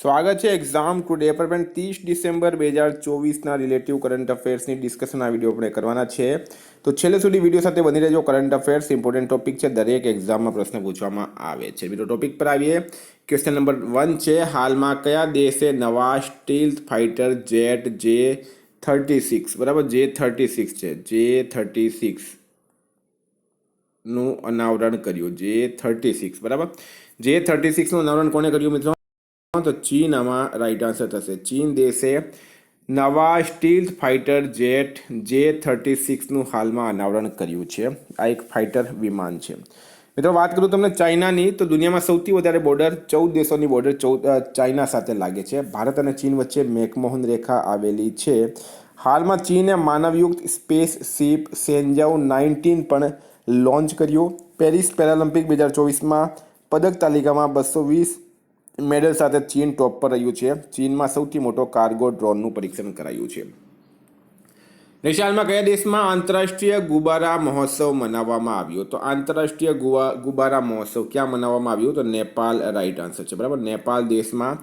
સ્વાગત છે exam today પર પણ 30 ડિસેમ્બર 2024ના રિલેટિવ કરંટ અફેર્સની ડિસ્કશન આ વિડીયો આપણે કરવાના છે. તો છેલ્લે સુધી વિડીયો સાથે બની રહેજો. કરંટ અફેર્સ ઇમ્પોર્ટન્ટ ટોપિક છે, દરેક એક્ઝામમાં પ્રશ્ન પૂછવામાં આવે છે. મિત્રો ટોપિક પર આવીએ. ક્વેશ્ચન નંબર 1 છે, હાલમાં કયા દેશે નવા સ્ટીલ્થ ફાઇટર જેટ J-36 બરાબર J-36 છે J-36 નું અનાવરણ કર્યું? J-36 બરાબર J-36 નું અનાવરણ કોને કર્યું મિત્રો? તો ચીન આમાં રાઈટ આન્સર થશે. ચીન દેશે નવા સ્ટીલ્થ ફાઇટર જેટ J-36 નું હાલમાં અનાવરણ કર્યું છે. આ એક ફાઇટર વિમાન છે. મિત્રો વાત કરું તમને ચાઇનાની, તો દુનિયામાં સૌથી વધારે બોર્ડર 14 દેશોની બોર્ડર ચાઇના સાથે લાગે છે. ભારત અને ચીન વચ્ચે મેકમોહન રેખા આવેલી છે. હાલમાં ચીને માનવયુક્ત સ્પેસશિપ શેન્ઝાઉ 19 પણ લોન્ચ કર્યું. પેરિસ પેરાલિમ્પિક 2024માં પદક તાલિકામાં 220 મેડલ સાથે ચીન ટોપ પર રહ્યું છે. ચીનમાં સૌથી મોટો કાર્ગો ડ્રોનનું પરીક્ષણ કરાયું છે. નેશાલમાં કયા દેશમાં આંતરરાષ્ટ્રીય ગુબ્બારા મહોત્સવ મનાવવામાં આવ્યો? તો આંતરરાષ્ટ્રીય ગુબ્બારા મહોત્સવ ક્યાં મનાવવામાં આવ્યું? તો નેપાલ રાઈટ આન્સર છે. બરાબર, નેપાલ દેશમાં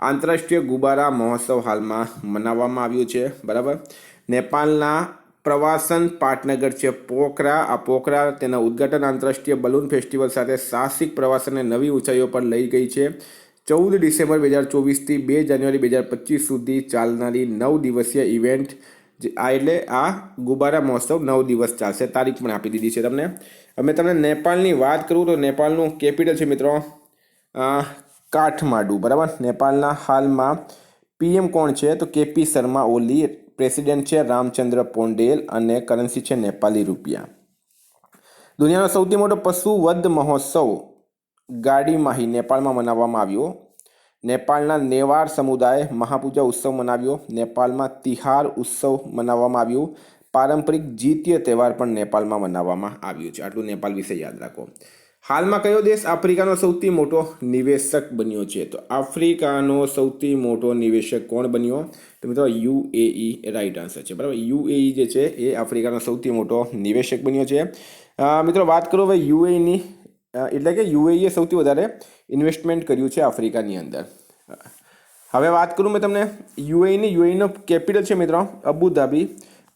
આંતરરાષ્ટ્રીય ગુબ્બારા મહોત્સવ હાલમાં મનાવવામાં આવ્યું છે. બરાબર, નેપાળના પ્રવાસન પાટનગર છે પોખરા. આ પોખરા તેના ઉદ્ઘાટન આંતરરાષ્ટ્રીય બલૂન ફેસ્ટિવલ સાથે સાહસિક પ્રવાસનને નવી ઊંચાઈઓ પર લઈ ગઈ છે. 14 ડિસેમ્બર 2024થી 2 જાન્યુઆરી 2025 સુધી ચાલનારી 9 દિવસીય ઇવેન્ટ એટલે આ ગુબ્બારા મહોત્સવ 9 દિવસ ચાલશે. તારીખ પણ આપી દીધી છે તમને. અમે તમને નેપાળની વાત કરું તો નેપાળનું કેપિટલ છે મિત્રો કાઠમાંડુ. બરાબર, નેપાળના હાલમાં પીએમ કોણ છે? તો કેપી શર્મા ઓલી. પ્રેસિડેન્ટ છે રામચંદ્ર પોંડેલ અને કરન્સી છે નેપાળી રૂપિયા. દુનિયાનો સૌથી મોટો પશુ વધ મહોત્સવ ગાડીમાહી નેપાળમાં મનાવવામાં આવ્યો. નેપાળના નેવાર સમુદાય મહાપૂજા ઉત્સવ મનાવ્યો. નેપાળમાં તિહાર ઉત્સવ મનાવવામાં આવ્યું. પારંપરિક જીતીય તહેવાર પણ નેપાળમાં મનાવવામાં આવ્યું છે. આટલું નેપાળ વિશે યાદ રાખો. હાલમાં કયો દેશ આફ્રિકાનો સૌથી મોટો નિવેશક બન્યો છે? તો આફ્રિકાનો સૌથી મોટો નિવેશક કોણ બન્યો? તો મિત્રો UAE રાઈટ આન્સર છે. બરાબર, UAE જે છે એ આફ્રિકાનો સૌથી મોટો નિવેશક બન્યો છે. મિત્રો વાત કરું હવે UAEની, એટલે કે UAE સૌથી વધારે ઇન્વેસ્ટમેન્ટ કર્યું છે આફ્રિકાની અંદર. હવે વાત કરું મેં તમને UAEનો કેપિટલ છે મિત્રો અબુધાબી.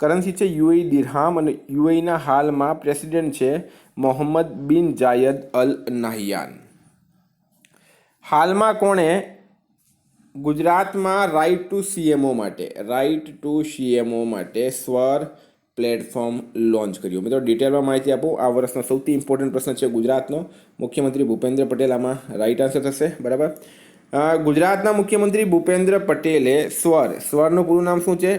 કરન્સી છે UAE દિરહામ અને UAEના હાલમાં પ્રેસિડેન્ટ છે મોહમ્મદ બિન જાયદ અલ નહયાન. હાલમાં કોણે ગુજરાતમાં રાઇટ ટુ CMO માટે સ્વર પ્લેટફોર્મ લોન્ચ કર્યું? મિત્રો ડિટેલમાં માહિતી આપું. આ વર્ષનો સૌથી ઇમ્પોર્ટન્ટ પ્રશ્ન છે ગુજરાતનો. મુખ્યમંત્રી ભૂપેન્દ્ર પટેલ આમાં રાઈટ આન્સર થશે. બરાબર, ગુજરાતના મુખ્યમંત્રી ભૂપેન્દ્ર પટેલે સ્વરનું પૂરું નામ શું છે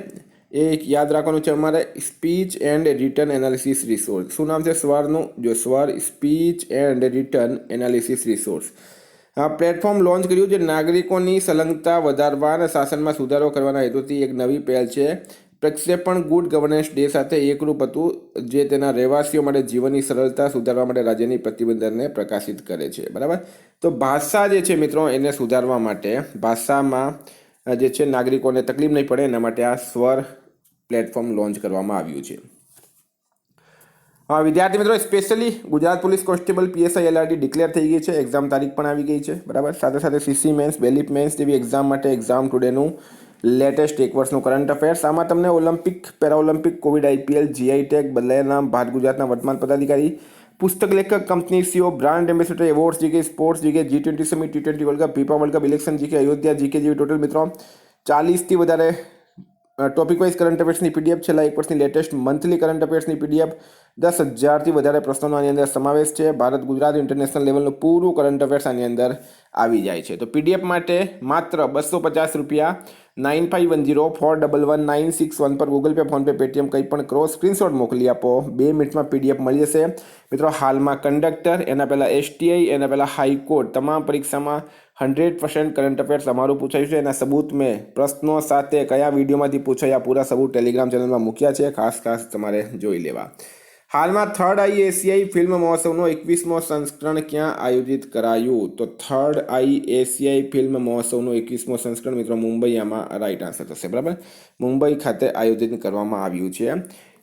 એ યાદ રાખવાનું છે અમારે. Speech and return analysis resource. શું નામ છે સ્વરનું? જો સ્વર speech and return analysis resource. આ પ્લેટફોર્મ લોન્ચ કર્યું જે નાગરિકોની સંલગ્નતા વધારવા અને શાસનમાં સુધારો કરવાના હેતુથી એક નવી પહેલ છે. પ્રક્ષેપણ ગુડ ગવર્નન્સ ડે સાથે એકરૂપ હતું, જે તેના રહેવાસીઓ માટે જીવનની સરળતા સુધારવા માટે રાજ્યની પ્રતિબદ્ધતાને પ્રકાશિત કરે છે. બરાબર, તો ભાષા જે છે મિત્રો એને સુધારવા માટે, ભાષામાં જે છે નાગરિકોને તકલીફ નહીં પડે એના માટે આ સ્વર પ્લેટફોર્મ લોન્ચ કરવામાં આવ્યું છે. વિદ્યાર્થી મિત્રો specially Gujarat police constable PSI LRD declare થઈ ગઈ છે. એક્ઝામ તારીખ પણ આવી ગઈ છે. બરાબર, સાથે સાથે CC મેન્સ, બેલિફ મેન્સ જેવી એક્ઝામ માટે એક્ઝામ ટુડેનું લેટેસ્ટ એક વર્ષનું કરંટ અફેર્સ. આમાં તમને Olympic, Paralympic, Covid, IPL, GI tag, બદલાયા નામ, ભારત ગુજરાતના વર્તમાન પદાધિકારી, પુસ્તક લેખક, company CEO, brand ambassador, awards GK, sports GK, G20 summit, T20 world cup, FIFA world cup, election GK, Ayodhya GK જેવી ટોટલ મિત્રો 40થી વધારે ટોપિક વાઇઝ કરંટ અફેર્સની PDF, છેલ્લા એક વર્ષની લેટેસ્ટ મંથલી કરંટ અફેર્સની PDF, 10,000થી વધારે પ્રશ્નોનો આની અંદર સમાવેશ છે. ભારત ગુજરાત ઇન્ટરનેશનલ લેવલનું પૂરું કરંટ અફેર્સ આની અંદર આવી જાય છે. તો PDF માટે માત્ર 250 રૂપિયા 9510411961 પર ગૂગલ પે, ફોનપે, પેટીએમ કંઈ પણ કરો, સ્ક્રીનશોટ મોકલી આપો. 2 મિનિટમાં PDF મળી જશે. મિત્રો હાલમાં કંડક્ટર, એના પહેલાં STI, એના પહેલાં હાઈકોર્ટ, તમામ પરીક્ષામાં 100% કરંટ અફેર્સ અમારું પૂછાયું છે. એના સબૂત મેં પ્રશ્નો સાથે કયા વિડીયોમાંથી પૂછાયા પૂરા સબૂત ટેલિગ્રામ ચેનલમાં મૂક્યા છે. ખાસ તમારે જોઈ લેવા. હાલમાં થર્ડ IACI ફિલ્મ મહોત્સવનો 21મો સંસ્કરણ ક્યાં આયોજિત કરાયું? તો થર્ડ IACI ફિલ્મ મહોત્સવનું 21મો સંસ્કરણ મિત્રો મુંબઈ આમાં રાઈટ આન્સર થશે. બરાબર, મુંબઈ ખાતે આયોજિત કરવામાં આવ્યું છે.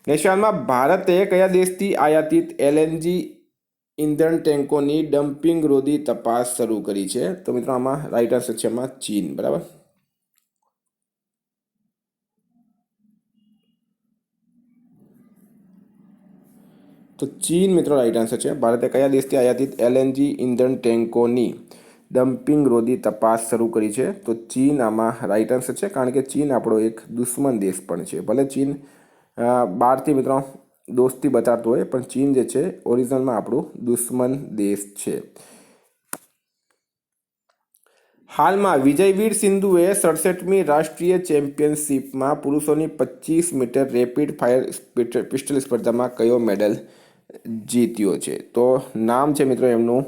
નેશનલમાં ભારતે કયા દેશથી આયાતિત LNG ઇંધણ ટેન્કોની ડમ્પિંગ રોધી તપાસ શરૂ કરી છે? તો મિત્રો આમાં રાઈટ આન્સર છે એમાં ચીન, બરાબર. તો ચીન મિત્રો રાઈટ આન્સર છે. ભારતે કયા દેશથી આયાતિત એલએનજી ઇંધણ ટેન્કોની ડમ્પિંગ રોધી તપાસ શરૂ કરી છે? તો ચીન આમાં રાઈટ આન્સર છે, કારણ કે ચીન આપણો એક દુશ્મન દેશ પણ છે. ભલે ચીન બહારથી મિત્રો દોસ્તી બતાવતો હોય, પણ ચીન જે છે ઓરિજિનલમાં આપણું દુશ્મન દેશ છે. હાલમાં વિજયવીર સિંધુએ 67મી રાષ્ટ્રીય ચેમ્પિયનશિપમાં પુરુષોની 25 મીટર રેપિડ ફાયર પિસ્ટલ સ્પર્ધામાં કયો મેડલ જીત્યો છે? તો નામ છે મિત્રો એમનું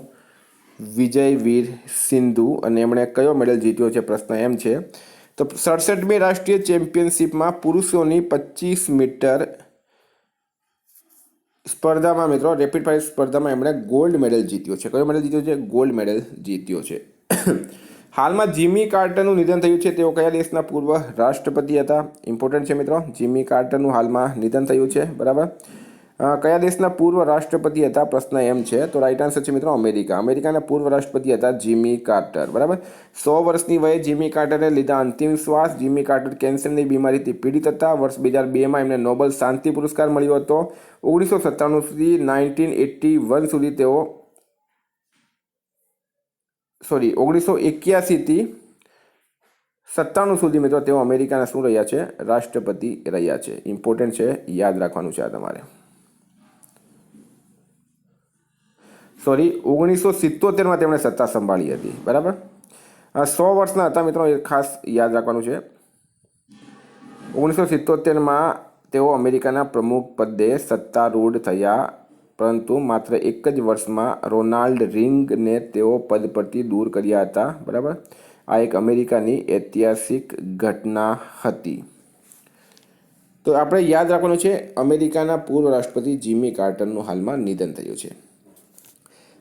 વિજયવીર સિંધુ, અને એમણે કયો મેડલ જીત્યો છે? પ્રશ્ન એમ છે. તો 67મી રાષ્ટ્રીય ચેમ્પિયનશિપમાં પુરુષોની 25 મીટર સ્પર્ધામાં મિત્રો રેપિડ ફાયર સ્પર્ધામાં એમણે ગોલ્ડ મેડલ જીત્યો છે. કયો મેડલ જીત્યો છે? ગોલ્ડ મેડલ જીત્યો છે. હાલમાં જીમી કાર્ટરનું નિધન થયું છે. તેઓ કયા દેશના પૂર્વ રાષ્ટ્રપતિ હતા? ઇમ્પોર્ટન્ટ છે મિત્રો. જીમી કાર્ટરનું હાલમાં નિધન થયું છે, બરાબર. કયા દેશના પૂર્વ રાષ્ટ્રપતિ હતા? પ્રશ્ન એમ છે. તો રાઈટ આન્સર છે મિત્રો અમેરિકા. અમેરિકાના પૂર્વ રાષ્ટ્રપતિ હતા જીમી કાર્ટર, બરાબર. 100 વર્ષની વયે જીમી કાર્ટરે લીધા અંતિમ શ્વાસ. જીમી કાર્ટર કેન્સરની બીમારીથી પીડિત હતા. વર્ષ 2002માં એમને નોબેલ શાંતિ પુરસ્કાર મળ્યો હતો. 1997 સુધી 1981 સુધી તેઓ 1981થી 97 સુધી મિત્રો તેઓ અમેરિકાના શું રહ્યા છે? રાષ્ટ્રપતિ રહ્યા છે. ઇમ્પોર્ટન્ટ છે, યાદ રાખવાનું છે આ તમારે. 1977માં તેમણે સત્તા સંભાળી હતી, બરાબર. 100 વર્ષના હતા મિત્રો, એ ખાસ યાદ રાખવાનું છે. 1977માં તેઓ અમેરિકાના પ્રમુખ પદે સત્તારૂઢ થયા, પરંતુ માત્ર એક જ વર્ષમાં રોનાલ્ડ રીંગને તેઓ પદ પરથી દૂર કર્યા હતા, બરાબર. આ એક અમેરિકાની ઐતિહાસિક ઘટના હતી. તો આપણે યાદ રાખવાનું છે અમેરિકાના પૂર્વ રાષ્ટ્રપતિ જીમી કાર્ટરનું હાલમાં નિધન થયું છે.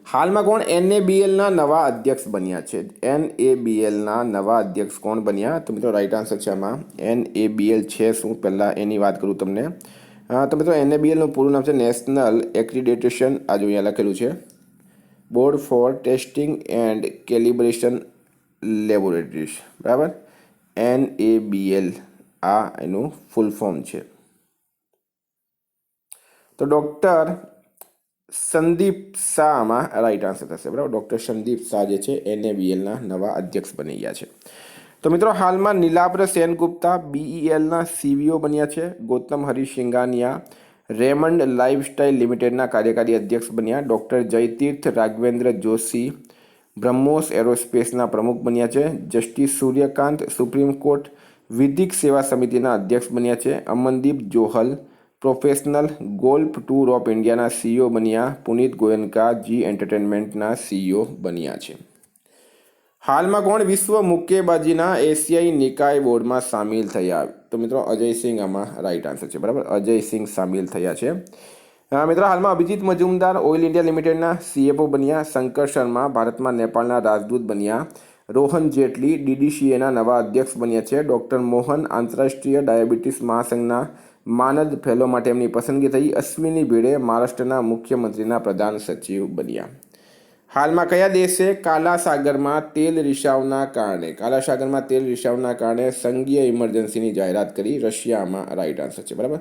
હાલમાં કોણ NABLના નવા અધ્યક્ષ બન્યા છે? NABLના નવા અધ્યક્ષ કોણ બન્યા? તો મિત્રો રાઈટ આન્સર છે આમાં NABL છે શું? પહેલાં એની વાત કરું તમને. તો મિત્રો NABLનું પૂરું નામ છે નેશનલ એક્રિડિટેશન, આ જો અહીંયા લખેલું છે, board four testing and calibration laboratories, બરાબર. NABL આ એનું ફૂલ ફોર્મ છે. તો ડૉક્ટર સંદીપ શાહ આમાં રાઈટ આન્સર થશે, બરાબર. ડૉક્ટર સંદીપ શાહ જે છે NABLના નવા અધ્યક્ષ બની ગયા છે. તો મિત્રો હાલમાં નીલાબ્ર સેનગુપ્તા BELના CEO બન્યા છે. ગૌતમ હરિસિંઘાનિયા રેમંડ લાઇફસ્ટાઇલ લિમિટેડના કાર્યકારી અધ્યક્ષ બન્યા. ડૉક્ટર જયતીર્થ રાઘવેન્દ્ર જોશી બ્રહ્મોસ એરોસ્પેસના પ્રમુખ બન્યા છે. જસ્ટિસ સૂર્યકાંત સુપ્રીમ કોર્ટ વિધિક સેવા સમિતિના અધ્યક્ષ બન્યા છે. Amandeep જોહલ professional golf tour of ઇન્ડિયાના CEO બન્યા. પુનિત ગોયનકા જી એન્ટરટેનમેન્ટના CEO બન્યા છે. હાલમાં કોણ વિશ્વ મુક્કેબાજીના એશિયાઈ નિકાય બોર્ડમાં સામેલ થયા? તો મિત્રો અજયસિંહ આમાં રાઈટ આન્સર છે, બરાબર. અજયસિંહ સામેલ થયા છે. મિત્રો હાલમાં અભિજીત મજુમદાર ઓઇલ ઇન્ડિયા લિમિટેડના CFO બન્યા. શંકર શર્મા ભારતમાં નેપાળના રાજદૂત બન્યા. રોહન જેટલી DDCAના નવા અધ્યક્ષ બન્યા છે. ડૉક્ટર મોહન આંતરરાષ્ટ્રીય ડાયાબિટીસ મહાસંઘના માનદ ફેલો માટે એમની પસંદગી થઈ. અશ્વિની ભીડે મહારાષ્ટ્રના મુખ્યમંત્રીના પ્રધાન સચિવ બન્યા. હાલમાં કયા દેશે કાલા સાગરમાં તેલ રિસાવના કારણે સંઘીય ઇમરજન્સીની જાહેરાત કરી? રશિયામાં રાઈટ આન્સર છે, બરાબર.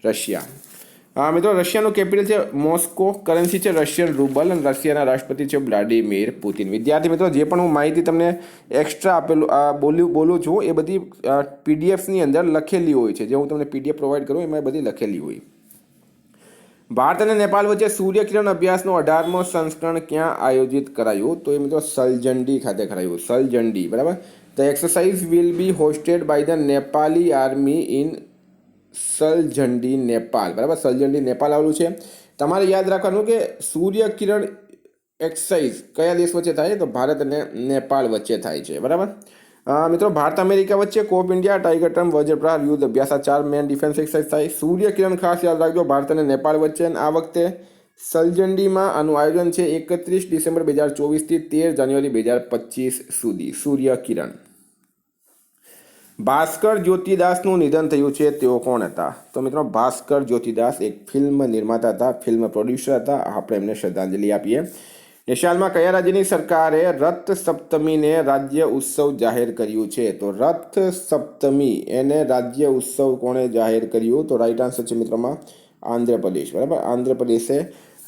રશિયા. મિત્રો રશિયાનું કેપિટલ છે મોસ્કો. કરન્સી છે રશિયન રૂબલ, અને રશિયાના રાષ્ટ્રપતિ છે વ્લાડિમીર પુતિન. વિદ્યાર્થી મિત્રો જે પણ હું માહિતી તમને એક્સ્ટ્રા બોલું છું એ બધી PDFની અંદર લખેલી હોય છે. જે હું તમને PDF પ્રોવાઈડ કરું એમાં બધી લખેલી હોય. ભારત અને નેપાળ વચ્ચે સૂર્યકિરણ અભ્યાસનો 18મો સંસ્કરણ ક્યાં આયોજિત કરાયું? તો એ મિત્રો સલજંડી ખાતે કરાયું. સલજંડી, બરાબર. The exercise will be hosted by the Nepali army in Saljandi, Nepal, બરાબર. સલજંડી નેપાલ આવેલું છે. તમારે યાદ રાખવાનું કે સૂર્યકિરણ એક્સરસાઇઝ કયા દેશ વચ્ચે થાય? તો ભારત અને નેપાળ વચ્ચે થાય છે, બરાબર. મિત્રો ભારત અમેરિકા વચ્ચે કોપ ઇન્ડિયા ટાઈગર ટ્રમ્પ વજ્રપ્રહાર યુદ્ધ અભ્યાસ, આ 4 મેન ડિફેન્સ એક્સરસાઇઝ થાય. સૂર્યકિરણ ખાસ યાદ રાખજો ભારત અને નેપાળ વચ્ચે. આ વખતે સલજંડીમાં આનું આયોજન છે 31 ડિસેમ્બર 2024 થી 13 જાન્યુઆરી 2025 સુધી. સૂર્યકિરણ. ભાસ્કર જ્યોતિદાસનું નિધન થયું છે, તેઓ કોણ હતા? તો મિત્રો ભાસ્કર જ્યોતિદાસ એક ફિલ્મ નિર્માતા હતા, ફિલ્મ પ્રોડ્યુસર હતા. આપણે એમને શ્રદ્ધાંજલિ આપીએ. નેશાલમાં કયા રાજ્યની સરકારે રથ સપ્તમીને રાજ્ય ઉત્સવ જાહેર કર્યું છે? તો રથ સપ્તમી એને રાજ્ય ઉત્સવ કોણે જાહેર કર્યું? તો રાઈટ આન્સર છે મિત્રોમાં આંધ્રપ્રદેશ. બરાબર, આંધ્રપ્રદેશે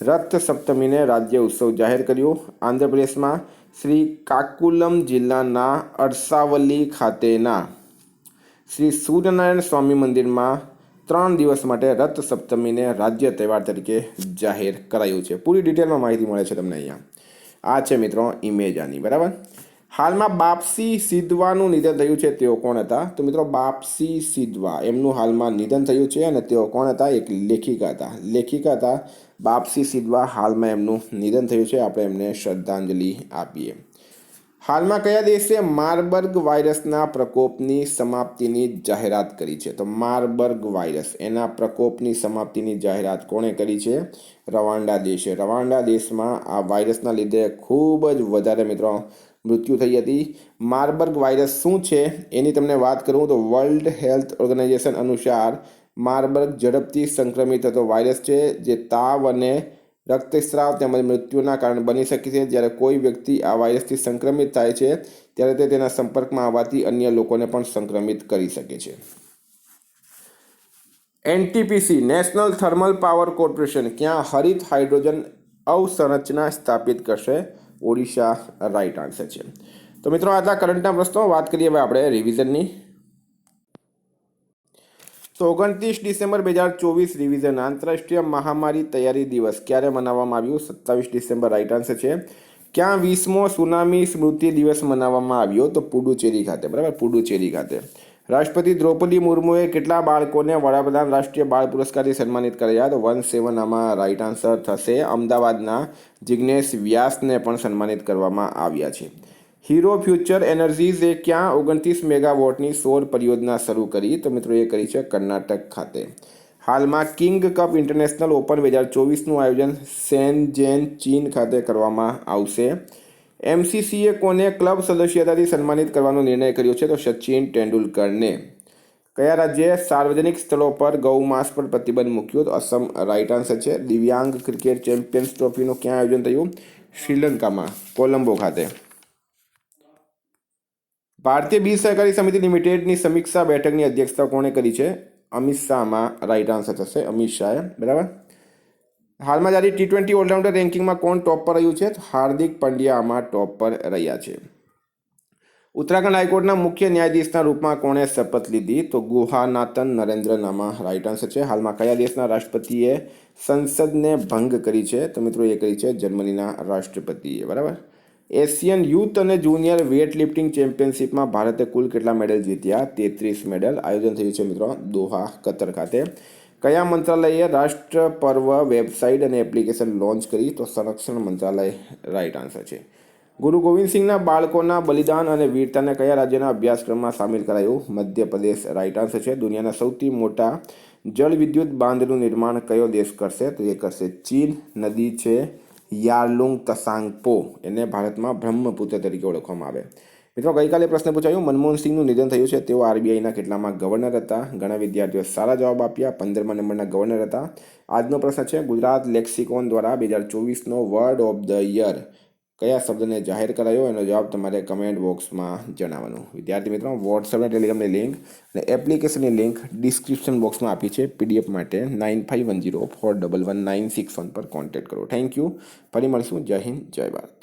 રથ સપ્તમીને રાજ્ય ઉત્સવ જાહેર કર્યું. આંધ્રપ્રદેશમાં શ્રી કાકુલમ જિલ્લાના અરસાવલી ખાતેના શ્રી સૂર્યનારાયણ સ્વામી મંદિરમાં 3 દિવસ માટે રથ સપ્તમીને રાજ્ય તહેવાર તરીકે જાહેર કરાયું છે. પૂરી ડિટેલમાં માહિતી મળે છે તમને અહીંયા. આ છે મિત્રો ઇમેજ આની. બરાબર. હાલમાં બાપસી સિધવાનું નિધન થયું છે, તેઓ કોણ હતા? તો મિત્રો બાપસી સિધવા એમનું હાલમાં નિધન થયું છે અને તેઓ કોણ હતા? એક લેખિકા હતા. બાપસી સિધવા હાલમાં એમનું નિધન થયું છે. આપણે એમને શ્રદ્ધાંજલિ આપીએ. હાલમાં કયા દેશે માર્બર્ગ વાયરસના પ્રકોપની સમાપ્તિની જાહેરાત કરી છે? તો માર્બર્ગ વાયરસ એના પ્રકોપની સમાપ્તિની જાહેરાત કોણે કરી છે? રવાંડા દેશે. રવાંડા દેશમાં આ વાયરસના લીધે ખૂબ જ વધારે મિત્રો મૃત્યુ થઈ હતી. માર્બર્ગ વાયરસ શું છે એની તમને વાત કરું તો વર્લ્ડ હેલ્થ ઓર્ગેનાઇઝેશન અનુસાર માર્બર્ગ ઝડપથી સંક્રમિત થતો વાયરસ છે, જે તાવ અને રક્તસ્રાવ તેમજ મૃત્યુના કારણ બની શકે છે. જ્યારે કોઈ વ્યક્તિ આ વાયરસથી સંક્રમિત થાય છે ત્યારે તે તેના સંપર્કમાં આવવાથી અન્ય લોકોને પણ સંક્રમિત કરી શકે છે. NTPC national thermal power corporation ક્યાં હરિત હાઇડ્રોજન અવસંરચના સ્થાપિત કરશે? ઓડિશા રાઈટ આન્સર છે. તો મિત્રો આટલા કરંટના પ્રશ્નો. વાત કરીએ હવે આપણે રિવિઝનની. તો 29 ડિસેમ્બર 2024 રિવિઝન. આંતરરાષ્ટ્રીય મહામારી તૈયારી દિવસ ક્યારે મનાવવામાં આવ્યું? 27 ડિસેમ્બર રાઈટ આન્સર છે. ક્યાં 20મો સુનામી સ્મૃતિ દિવસ મનાવવામાં આવ્યો? તો પુડુચેરી ખાતે. બરાબર, પુડુચેરી ખાતે. રાષ્ટ્રપતિ દ્રૌપદી મુર્મુએ કેટલા બાળકોને વડાપ્રધાન રાષ્ટ્રીય બાળ પુરસ્કારથી સન્માનિત કર્યા? તો 17 આમાં રાઈટ આન્સર થશે. અમદાવાદના જિગ્નેશ વ્યાસને પણ સન્માનિત કરવામાં આવ્યા છે. હીરો ફ્યુચર એનર્જીઝે ક્યાં 29 મેગાવોટની સૌર પરિયોજના શરૂ કરી? તો મિત્રો એ કરી છે કર્ણાટક ખાતે. હાલમાં કિંગ કપ ઇન્ટરનેશનલ ઓપન 2024નું આયોજન શેનઝેન ચીન ખાતે કરવામાં આવશે. એમસીસીએ કોને ક્લબ સદસ્યતાથી સન્માનિત કરવાનો નિર્ણય કર્યો છે? તો સચિન તેંડુલકરને. કયા રાજ્યે સાર્વજનિક સ્થળો પર ગૌમાંસ પર પ્રતિબંધ મૂક્યો? તો અસમ રાઈટ આન્સર છે. દિવ્યાંગ ક્રિકેટ ચેમ્પિયન્સ ટ્રોફીનું ક્યાં આયોજન થયું? શ્રીલંકામાં, કોલંબો ખાતે. ભારતીય બીજ સહકારી સમિતિ લિમિટેડની સમીક્ષા બેઠકની અધ્યક્ષતા કોણે કરી છે? અમિત શાહમાં રાઈટ આન્સર થશે. અમિત શાહે. બરાબર. હાલમાં જારી T20 ઓલરાઉન્ડર રેન્કિંગમાં કોણ ટોપ પર રહ્યું છે? હાર્દિક પંડ્યા આમાં ટોપ પર રહ્યા છે. ઉત્તરાખંડ હાઈકોર્ટના મુખ્ય ન્યાયાધીશના રૂપમાં કોણે શપથ લીધી? તો ગુહાનાથન નરેન્દ્રનામાં રાઈટ આન્સર છે. હાલમાં કયા દેશના રાષ્ટ્રપતિએ સંસદને ભંગ કરી છે? તો મિત્રો એ કરી છે જર્મનીના રાષ્ટ્રપતિએ. બરાબર. એશિયન યુથ અને જુનિયર વેઇટ લિફ્ટિંગ ચેમ્પિયનશિપમાં ભારતે કુલ કેટલા મેડલ જીત્યા? 33 મેડલ. આયોજન થયું છે મિત્રો દોહા, કતર ખાતે. કયા મંત્રાલયે રાષ્ટ્ર પર્વ વેબસાઇટ અને એપ્લિકેશન લોન્ચ કરી? તો સંરક્ષણ મંત્રાલય રાઈટ આન્સર છે. ગુરુ ગોવિંદ સિંહના બાળકોના બલિદાન અને વીરતાને કયા રાજ્યના અભ્યાસક્રમમાં સામેલ કરાયું? મધ્યપ્રદેશ રાઈટ આન્સર છે. દુનિયાના સૌથી મોટા જળ વિદ્યુત બાંધનું નિર્માણ કયો દેશ કરશે? તો એ કરશે ચીન. નદી છે યારલુંગ તસાંગપો, એને ભારતમાં બ્રહ્મપુત્ર તરીકે ઓળખવામાં આવે. મિત્રો ગઈકાલે પ્રશ્ન પૂછાયું મનમોહન સિંહનું નિધન થયું છે, તેઓ આરબીઆઈના કેટલામાં ગવર્નર હતા? ઘણા વિદ્યાર્થીઓ સારા જવાબ આપ્યા. 15મા નંબરના ગવર્નર હતા. આજનો પ્રશ્ન છે ગુજરાત લેક્સિકોન દ્વારા 2024નો વર્ડ ઓફ ધ યર કયા શબ્દને જાહેર કરાયો? એનો જવાબ તમારે કમેન્ટ બોક્સમાં જણાવવાનું. વિદ્યાર્થી મિત્રો વોટ્સએપ અને ટેલિગ્રામની લિંક અને એપ્લિકેશનની લિંક ડિસ્ક્રિપ્શન બોક્સમાં આપી છે. પીડીએફ માટે 9510411961 પર કોન્ટેક્ટ કરો. Thank you. ફરી મળીશું. જય હિન્દ, જય ભારત.